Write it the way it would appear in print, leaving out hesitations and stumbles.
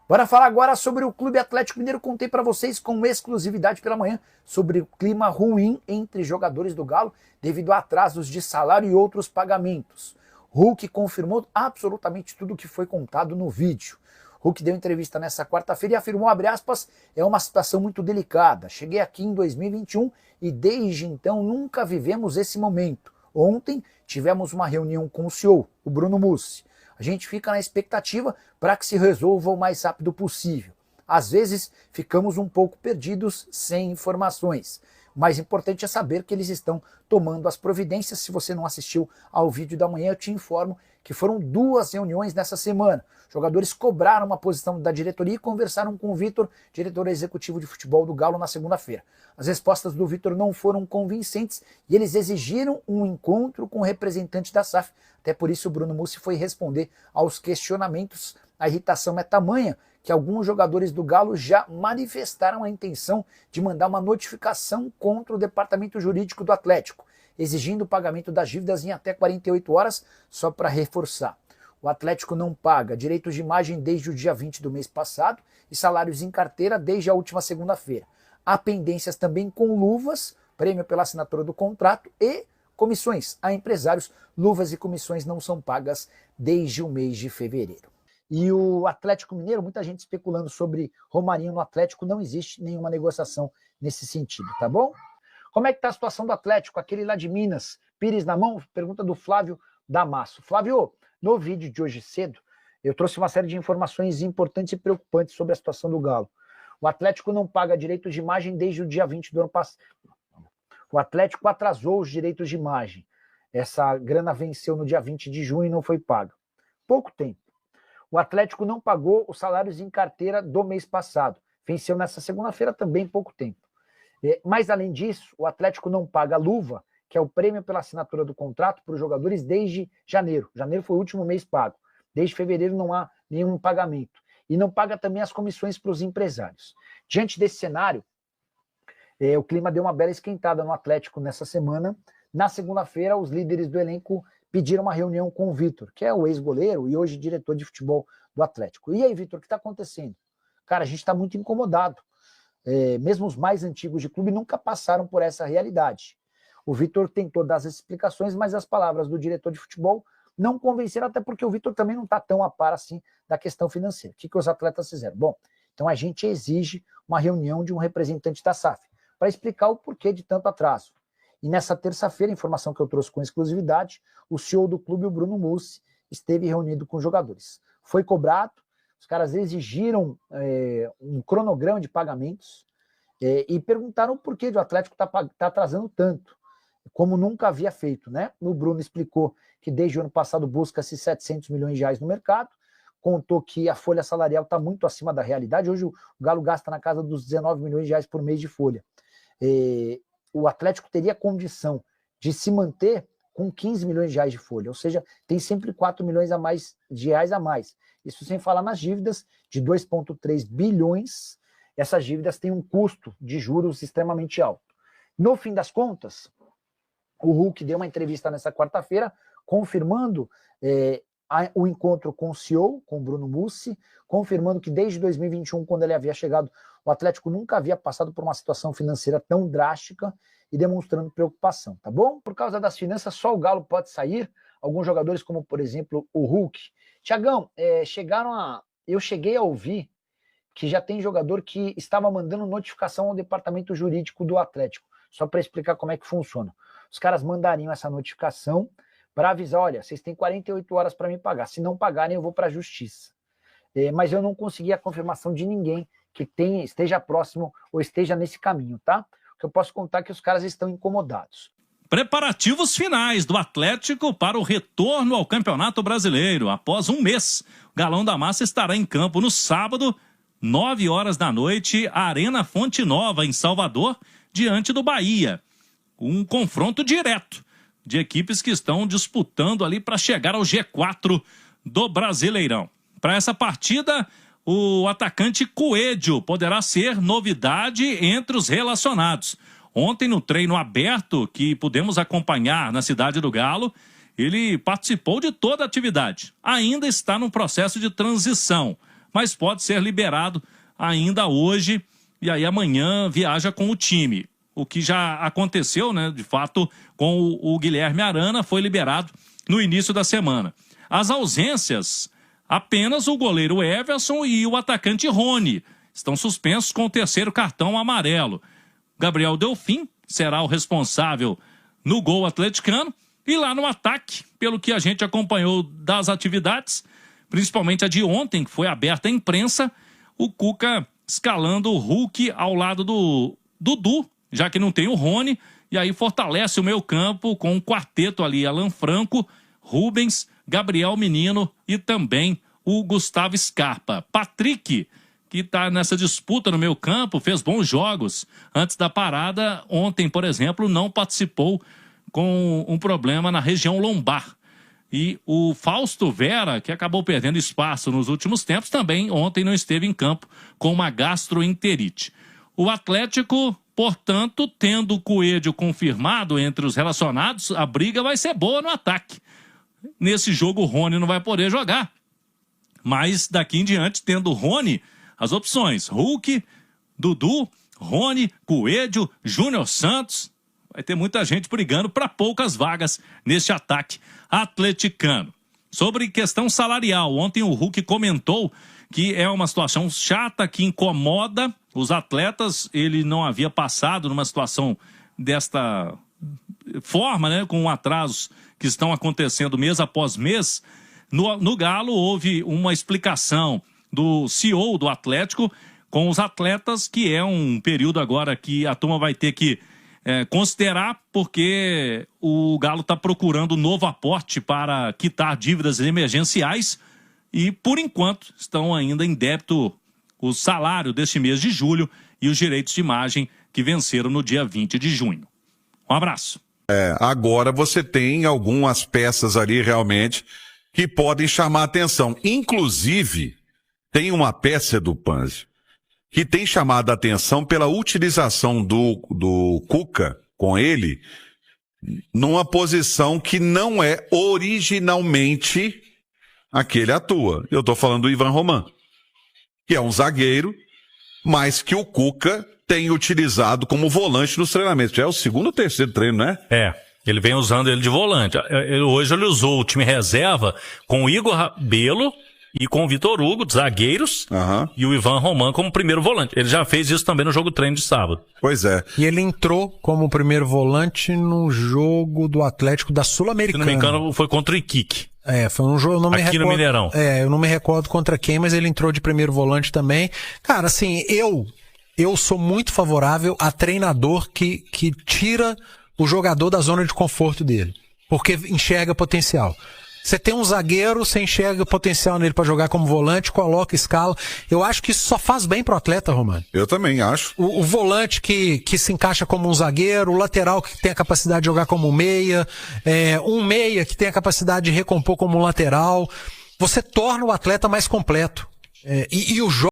Bora falar agora sobre o Clube Atlético Mineiro. Contei para vocês com exclusividade pela manhã sobre o clima ruim entre jogadores do Galo devido a atrasos de salário e outros pagamentos. Hulk confirmou absolutamente tudo o que foi contado no vídeo. Hulk deu entrevista nessa quarta-feira e afirmou, abre aspas, é uma situação muito delicada. Cheguei aqui em 2021 e desde então nunca vivemos esse momento. Ontem tivemos uma reunião com o CEO, o Bruno Mussi. A gente fica na expectativa para que se resolva o mais rápido possível. Às vezes ficamos um pouco perdidos sem informações. O mais importante é saber que eles estão tomando as providências. Se você não assistiu ao vídeo da manhã, eu te informo que foram 2 reuniões nessa semana. Jogadores cobraram uma posição da diretoria e conversaram com o Vitor, diretor executivo de futebol do Galo, na segunda-feira. As respostas do Vitor não foram convincentes e eles exigiram um encontro com o representante da SAF. Até por isso o Bruno Mussi foi responder aos questionamentos. A irritação é tamanha que alguns jogadores do Galo já manifestaram a intenção de mandar uma notificação contra o departamento jurídico do Atlético, exigindo o pagamento das dívidas em até 48 horas, só para reforçar. O Atlético não paga direitos de imagem desde o dia 20 do mês passado e salários em carteira desde a última segunda-feira. Há pendências também com luvas, prêmio pela assinatura do contrato e comissões a empresários. Luvas e comissões não são pagas desde o mês de fevereiro. E o Atlético Mineiro, muita gente especulando sobre Romarinho no Atlético, não existe nenhuma negociação nesse sentido, tá bom? Como é que tá a situação do Atlético? Aquele lá de Minas, Pires na mão? Pergunta do Flávio Damasso. Flávio, no vídeo de hoje cedo, eu trouxe uma série de informações importantes e preocupantes sobre a situação do Galo. O Atlético não paga direitos de imagem desde o dia 20 do ano passado. O Atlético atrasou os direitos de imagem. Essa grana venceu no dia 20 de junho e não foi paga. Pouco tempo. O Atlético não pagou os salários em carteira do mês passado. Venceu nessa segunda-feira também, pouco tempo. Mas, além disso, o Atlético não paga a luva, que é o prêmio pela assinatura do contrato para os jogadores desde janeiro. Janeiro foi o último mês pago. Desde fevereiro não há nenhum pagamento. E não paga também as comissões para os empresários. Diante desse cenário, o clima deu uma bela esquentada no Atlético nessa semana. Na segunda-feira, os líderes do elenco pediram uma reunião com o Vitor, que é o ex-goleiro e hoje diretor de futebol do Atlético. E aí, Vitor, o que está acontecendo? Cara, a gente está muito incomodado. Mesmo os mais antigos de clube nunca passaram por essa realidade. O Vitor tentou dar as explicações, mas as palavras do diretor de futebol não convenceram, até porque o Vitor também não está tão a par assim da questão financeira. O que os atletas fizeram? Bom, então a gente exige uma reunião de um representante da SAF para explicar o porquê de tanto atraso. E nessa terça-feira, informação que eu trouxe com exclusividade, o CEO do clube, o Bruno Mussi, esteve reunido com os jogadores. Foi cobrado, os caras exigiram um cronograma de pagamentos e perguntaram por que o Atlético está atrasando tanto, como nunca havia feito, né? O Bruno explicou que desde o ano passado busca-se 700 milhões de reais no mercado, contou que a folha salarial está muito acima da realidade. Hoje o Galo gasta na casa dos 19 milhões de reais por mês de folha. O Atlético teria condição de se manter com 15 milhões de reais de folha, ou seja, tem sempre 4 milhões de reais a mais. Isso sem falar nas dívidas de 2,3 bilhões, essas dívidas têm um custo de juros extremamente alto. No fim das contas, o Hulk deu uma entrevista nessa quarta-feira, confirmando o encontro com o CEO, com o Bruno Mussi, confirmando que desde 2021, quando ele havia chegado, o Atlético nunca havia passado por uma situação financeira tão drástica e demonstrando preocupação, tá bom? Por causa das finanças, só o Galo pode sair. Alguns jogadores, como por exemplo o Hulk. Tiagão, eu cheguei a ouvir que já tem jogador que estava mandando notificação ao departamento jurídico do Atlético, só para explicar como é que funciona. Os caras mandariam essa notificação para avisar, olha, vocês têm 48 horas para me pagar, se não pagarem eu vou para a justiça. Mas eu não consegui a confirmação de ninguém que esteja próximo ou esteja nesse caminho, tá? O que eu posso contar é que os caras estão incomodados. Preparativos finais do Atlético para o retorno ao Campeonato Brasileiro. Após um mês, o Galão da Massa estará em campo no sábado, 9 horas da noite, Arena Fonte Nova, em Salvador, diante do Bahia. Um confronto direto de equipes que estão disputando ali para chegar ao G4 do Brasileirão. Para essa partida, o atacante Coelho poderá ser novidade entre os relacionados. Ontem, no treino aberto que pudemos acompanhar na Cidade do Galo, ele participou de toda a atividade. Ainda está no processo de transição, mas pode ser liberado ainda hoje e aí amanhã viaja com o time. O que já aconteceu, né, de fato, com o Guilherme Arana, foi liberado no início da semana. As ausências, apenas o goleiro Everson e o atacante Rony estão suspensos com o terceiro cartão amarelo. Gabriel Delfim será o responsável no gol atleticano e lá no ataque, pelo que a gente acompanhou das atividades, principalmente a de ontem, que foi aberta à imprensa, o Cuca escalando o Hulk ao lado do Dudu, já que não tem o Rony, e aí fortalece o meio-campo com um quarteto ali, Alan Franco, Rubens, Gabriel Menino e também o Gustavo Scarpa. Patrick, que está nessa disputa no meio-campo, fez bons jogos. Antes da parada, ontem, por exemplo, não participou com um problema na região lombar. E o Fausto Vera, que acabou perdendo espaço nos últimos tempos, também ontem não esteve em campo com uma gastroenterite. O Atlético, portanto, tendo o Coelho confirmado entre os relacionados, a briga vai ser boa no ataque. Nesse jogo o Rony não vai poder jogar. Mas daqui em diante, tendo o Rony, as opções: Hulk, Dudu, Rony, Coelho, Júnior Santos. Vai ter muita gente brigando para poucas vagas neste ataque atleticano. Sobre questão salarial, ontem o Hulk comentou que é uma situação chata, que incomoda os atletas. Ele não havia passado numa situação desta forma, né, com atrasos que estão acontecendo mês após mês. No Galo houve uma explicação do CEO do Atlético com os atletas, que é um período agora que a turma vai ter que considerar, porque o Galo está procurando um novo aporte para quitar dívidas emergenciais e, por enquanto, estão ainda em débito o salário deste mês de julho e os direitos de imagem que venceram no dia 20 de junho. Um abraço. Agora você tem algumas peças ali realmente que podem chamar a atenção. Inclusive, tem uma peça do Panzi que tem chamado a atenção pela utilização do Cuca com ele numa posição que não é originalmente a que ele atua. Eu estou falando do Ivan Roman, que é um zagueiro, mas que o Cuca tem utilizado como volante nos treinamentos. Já é o segundo ou terceiro treino, né? Ele vem usando ele de volante. Hoje ele usou o time reserva com o Igor Rabelo e com o Vitor Hugo, zagueiros, e o Ivan Roman como primeiro volante. Ele já fez isso também no jogo treino de sábado. Pois é. E ele entrou como primeiro volante no jogo do Atlético da Sul-Americana. Se não me engano, foi contra o Iquique. Foi um jogo, eu não me recordo. Aqui no Mineirão. Eu não me recordo contra quem, mas ele entrou de primeiro volante também. Cara, assim, eu sou muito favorável a treinador que tira o jogador da zona de conforto dele, porque enxerga potencial. Você tem um zagueiro, você enxerga potencial nele para jogar como volante, coloca, escala. Eu acho que isso só faz bem pro atleta, Romano. Eu também acho. O volante que se encaixa como um zagueiro, o lateral que tem a capacidade de jogar como um meia que tem a capacidade de recompor como um lateral. Você torna o atleta mais completo. E o jogo